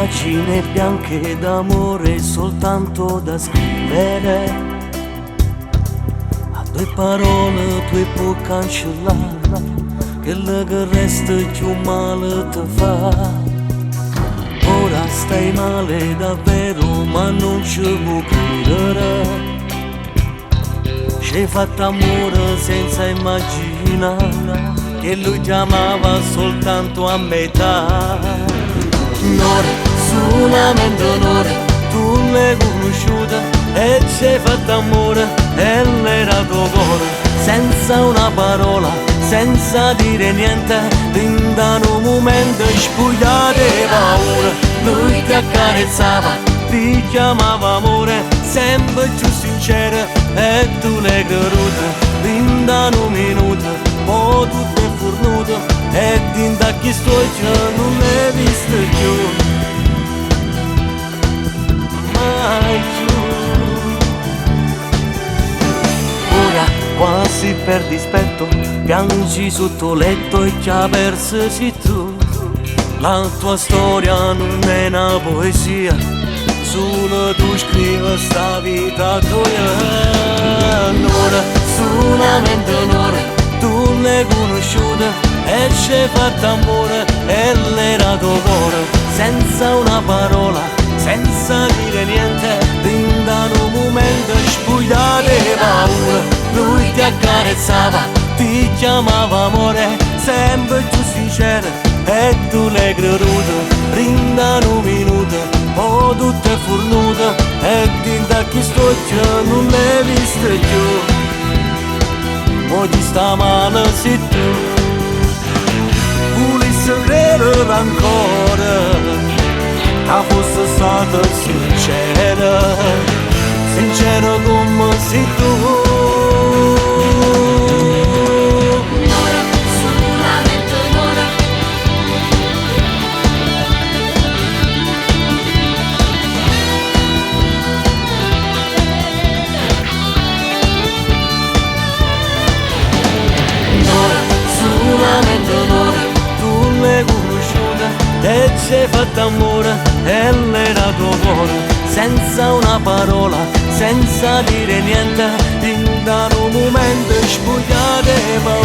pagine bianche d'amore soltanto da scrivere. A due parole tu puoi cancellare quello che resta più male ti fa. Ora stai male davvero ma non ci puoi credere. Ci hai fatto amore senza immaginare che lui ti amava soltanto a metà. Un'ora, solamente un'ora, tu l'hai conosciuta e ci hai fatto amore e l'era tuo cuore. Senza una parola, senza dire niente, in un momento spogliato di paura. Lui ti accarezzava, ti chiamava amore, sempre più sincera e tu l'hai creduta. In un minuto, poi tutto è fornuto e din da chi sto non l'hai visto più, mai più. Ora quasi per dispetto piangi sotto letto e ti ha perso sei tu. La tua storia non è una poesia, solo tu scrivi sta vita tua. Un'ora, solamente un'ora, tu l'hai conosciuta e ci hai fatto amore e l'era tuo cuore. Senza una parola, senza dire niente, in un momento spogliato di paura. Lui ti accarezzava, ti chiamava amore, sempre più sincera e tu l'hai creduto. Rinda un minuto, poi tutto è fornuto e da chi sto non l'hai visto più. Oggi sta male se tu volessi credere ancora che fosse stata sincera, sincera come sei tu. E ci hai fatto amore e l'era tuo cuore. Senza una parola, senza dire niente, in un momento spogliato di paura.